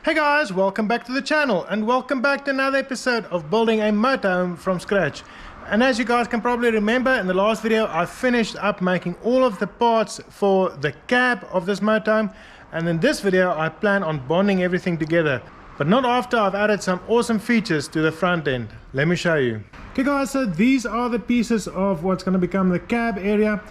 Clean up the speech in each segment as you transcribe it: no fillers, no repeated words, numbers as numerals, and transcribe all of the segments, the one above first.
Hey guys, welcome back to the channel and welcome back to another episode of building a motorhome from scratch. And as you guys can probably remember, in the last video I finished up making all of the parts for the cab of this motorhome, and in this video I plan on bonding everything together, but not after I've added some awesome features to the front end. Let me show you. Okay guys, so these are the pieces of what's going to become the cab area.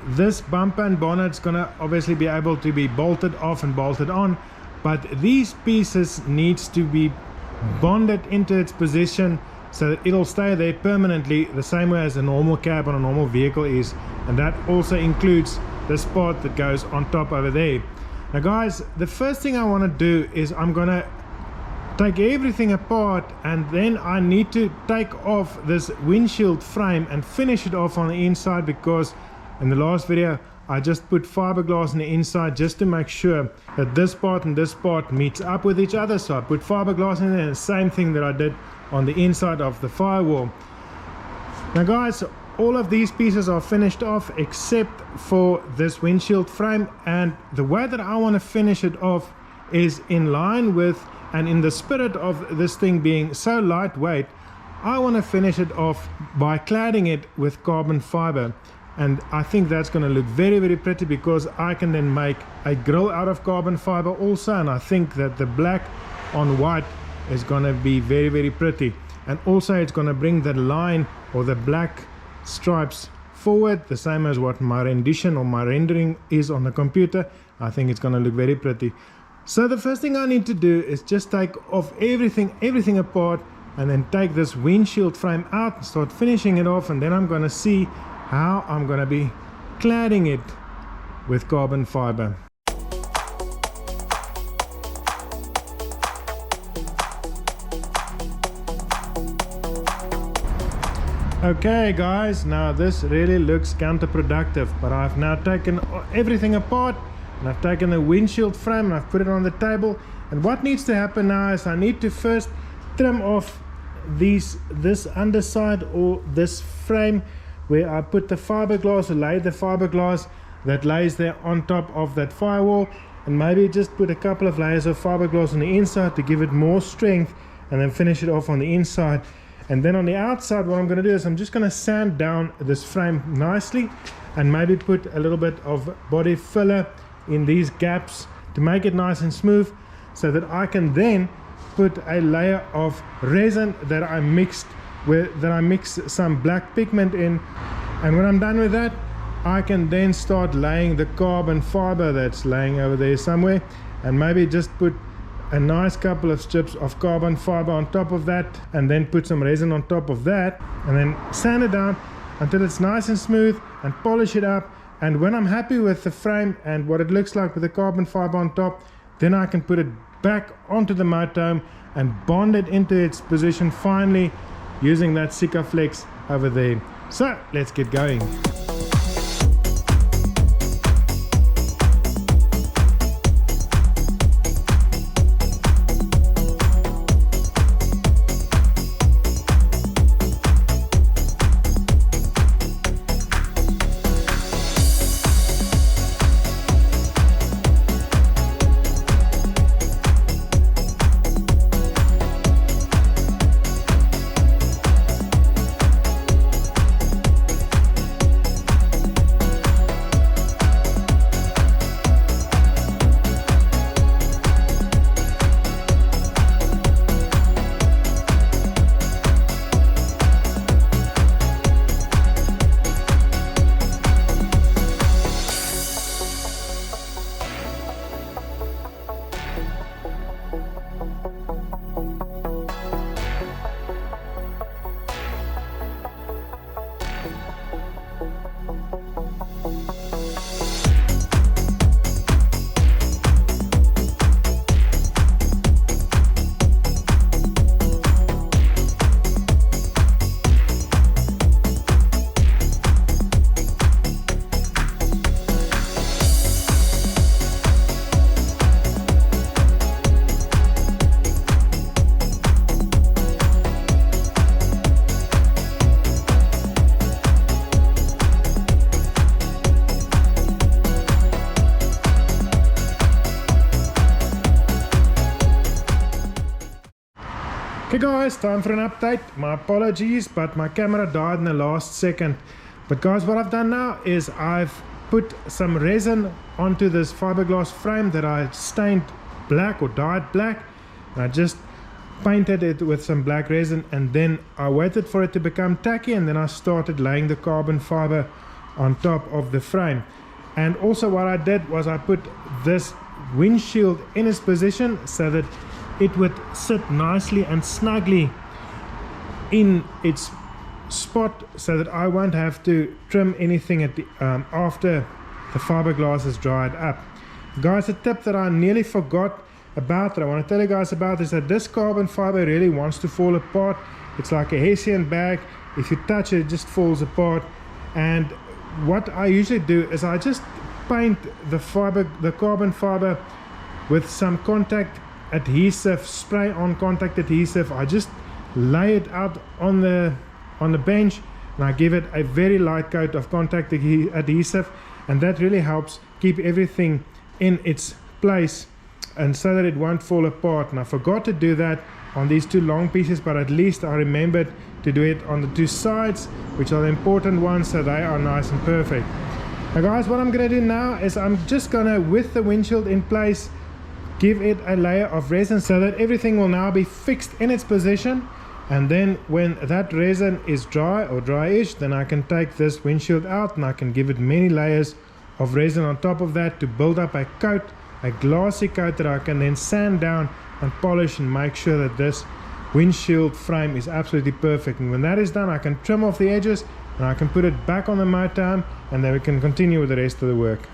This bumper and bonnet's going to obviously be able to be bolted off and bolted on, but these pieces needs to be bonded into its position so that it'll stay there permanently, the same way as a normal cab on a normal vehicle is. And that also includes this part that goes on top over there. Now guys, the first thing I want to do is I'm gonna take everything apart, and then I need to take off this windshield frame and finish it off on the inside, because in the last video I just put fiberglass on the inside just to make sure that this part and this part meets up with each other. So I put fiberglass in there, and the same thing that I did on the inside of the firewall. Now guys, all of these pieces are finished off except for this windshield frame, and the way that I want to finish it off is in line with and in the spirit of this thing being so lightweight. I want to finish it off by cladding it with carbon fiber. And I think that's going to look very, very pretty, because I can then make a grille out of carbon fiber also. And I think that the black on white is going to be very, very pretty. And also it's going to bring the line or the black stripes forward, the same as what my rendition or my rendering is on the computer. I think it's going to look very pretty. So the first thing I need to do is just take off everything apart, and then take this windshield frame out and start finishing it off. And then I'm going to see how I'm going to be cladding it with carbon fiber. Okay guys, now this really looks counterproductive, but I've now taken everything apart, and I've taken the windshield frame and I've put it on the table. And what needs to happen now is I need to first trim off this underside, or this frame where I put the fiberglass, or laid the fiberglass that lays there on top of that firewall, and maybe just put a couple of layers of fiberglass on the inside to give it more strength, and then finish it off on the inside. And then on the outside, what I'm going to do is I'm just going to sand down this frame nicely, and maybe put a little bit of body filler in these gaps to make it nice and smooth, so that I can then put a layer of resin that I mix some black pigment in. And when I'm done with that, I can then start laying the carbon fiber that's laying over there somewhere, and maybe just put a nice couple of strips of carbon fiber on top of that, and then put some resin on top of that, and then sand it down until it's nice and smooth, and polish it up. And when I'm happy with the frame and what it looks like with the carbon fiber on top, then I can put it back onto the motorhome and bond it into its position finally, using that Sikaflex over there. So let's get going. Okay guys, time for an update. My apologies, but my camera died in the last second. But guys, what I've done now is I've put some resin onto this fiberglass frame that I stained black or dyed black. And I just painted it with some black resin, and then I waited for it to become tacky, and then I started laying the carbon fiber on top of the frame. And also what I did was I put this windshield in its position so that it would sit nicely and snugly in its spot, so that I won't have to trim anything at the, after the fiberglass is dried up. Guys, a tip that I nearly forgot about that I want to tell you guys about is that this carbon fiber really wants to fall apart. It's like a Hessian bag. If you touch it, it just falls apart. And what I usually do is I just paint the carbon fiber with some contact adhesive, spray on contact adhesive. I just lay it out on the bench, and I give it a very light coat of contact adhesive, and that really helps keep everything in its place and so that it won't fall apart. And I forgot to do that on these two long pieces, but at least I remembered to do it on the two sides, which are the important ones, so they are nice and perfect. Now guys, what I'm going to do now is I'm just going to, with the windshield in place, give it a layer of resin so that everything will now be fixed in its position. And then when that resin is dry or dryish, then I can take this windshield out and I can give it many layers of resin on top of that to build up a coat, a glossy coat that I can then sand down and polish and make sure that this windshield frame is absolutely perfect. And when that is done, I can trim off the edges and I can put it back on the motorhome, and then we can continue with the rest of the work.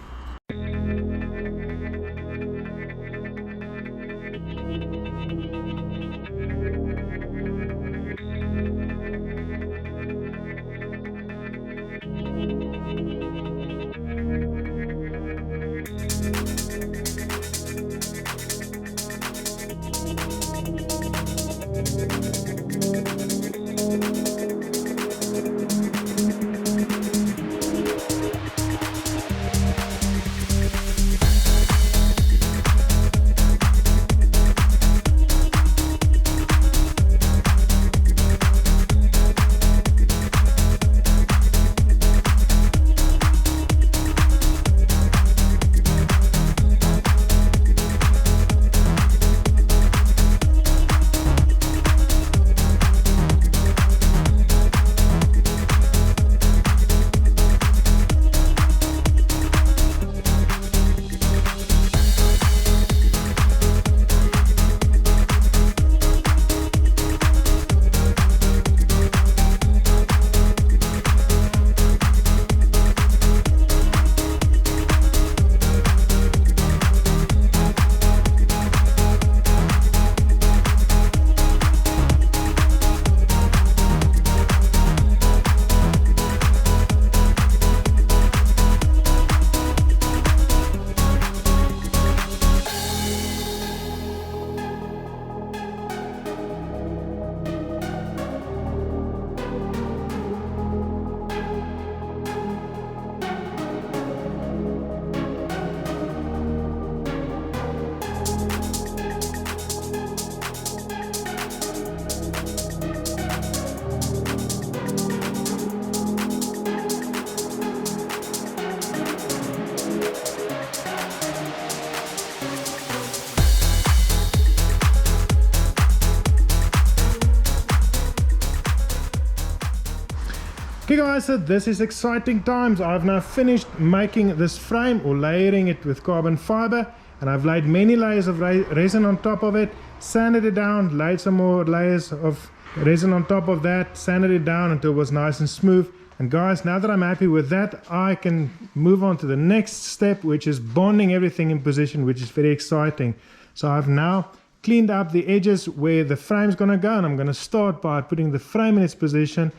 Okay guys, so this is exciting times. I've now finished making this frame or layering it with carbon fiber, and I've laid many layers of resin on top of it, sanded it down, laid some more layers of resin on top of that, sanded it down until it was nice and smooth. And guys, now that I'm happy with that, I can move on to the next step, which is bonding everything in position, which is very exciting. So I've now cleaned up the edges where the frame's gonna go, and I'm gonna start by putting the frame in its position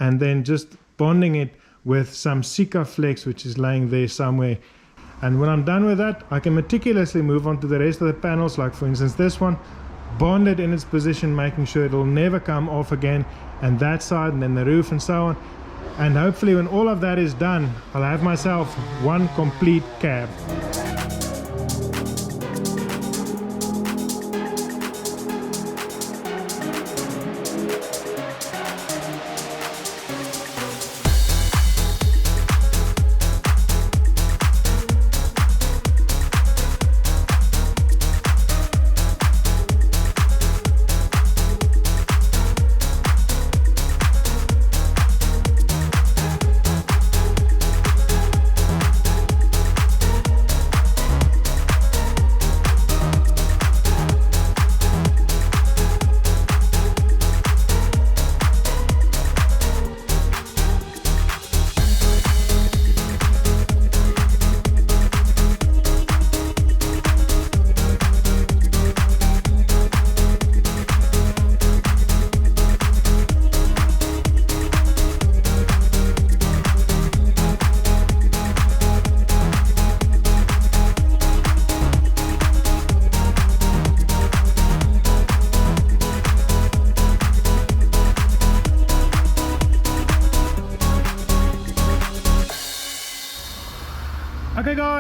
and then just bonding it with some Sikaflex, which is laying there somewhere. And when I'm done with that, I can meticulously move on to the rest of the panels, like for instance this one, bond it in its position, making sure it'll never come off again, and that side, and then the roof and so on. And hopefully when all of that is done, I'll have myself one complete cab.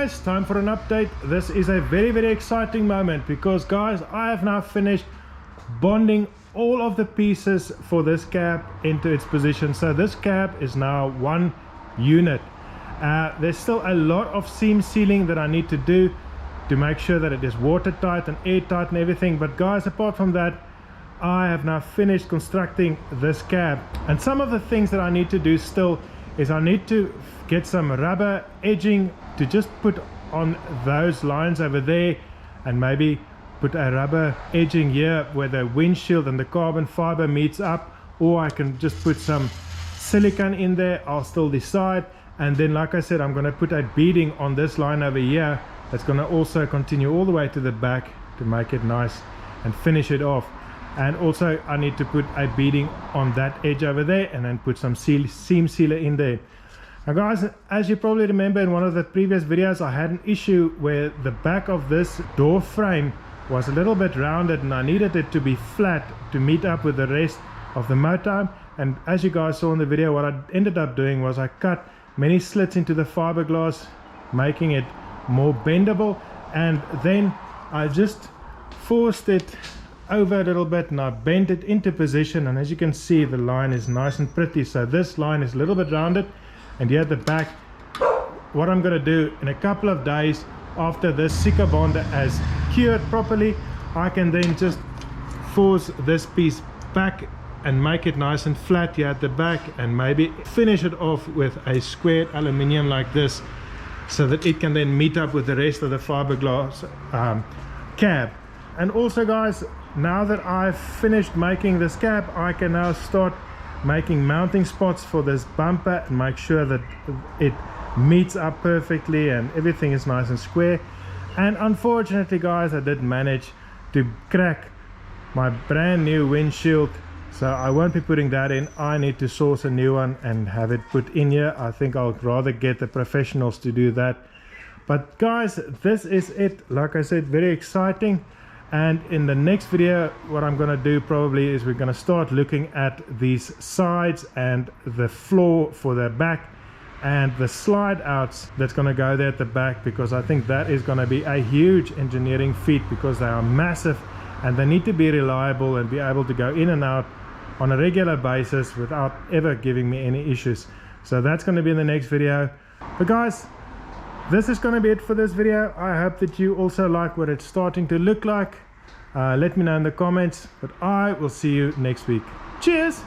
guys, time for an update. This is a very exciting moment because guys, I have now finished bonding all of the pieces for this cab into its position. So this cab is now one unit. There's still a lot of seam sealing that I need to do to make sure that it is watertight and airtight and everything. But guys, apart from that, I have now finished constructing this cab. And some of the things that I need to do still is I need to get some rubber edging to just put on those lines over there, and maybe put a rubber edging here where the windshield and the carbon fiber meets up, or I can just put some silicone in there. I'll still decide. And then, like I said, I'm going to put a beading on this line over here that's going to also continue all the way to the back to make it nice and finish it off. And also I need to put a beading on that edge over there, and then put some seam sealer in there. Now guys, as you probably remember in one of the previous videos, I had an issue where the back of this door frame was a little bit rounded, and I needed it to be flat to meet up with the rest of the motorhome. And as you guys saw in the video, what I ended up doing was I cut many slits into the fiberglass, making it more bendable, and then I just forced it over a little bit and I bent it into position. And as you can see, the line is nice and pretty. So this line is a little bit rounded, and here at the back, what I'm going to do in a couple of days after this Sika bonder has cured properly, I can then just force this piece back and make it nice and flat here at the back, and maybe finish it off with a squared aluminium like this, so that it can then meet up with the rest of the fiberglass cab. And also guys, now that I've finished making this cab, I can now start making mounting spots for this bumper and make sure that it meets up perfectly and everything is nice and square. And unfortunately guys, I did manage to crack my brand new windshield, so I won't be putting that in. I need to source a new one and have it put in here. I think I'll rather get the professionals to do that. But guys, this is it. Like I said, very exciting. And in the next video, what I'm going to do probably is we're going to start looking at these sides and the floor for the back, and the slide outs that's going to go there at the back, because I think that is going to be a huge engineering feat, because they are massive and they need to be reliable and be able to go in and out on a regular basis without ever giving me any issues. So that's going to be in the next video. But guys, this is going to be it for this video. I hope that you also like what it's starting to look like. Let me know in the comments, but I will see you next week. Cheers!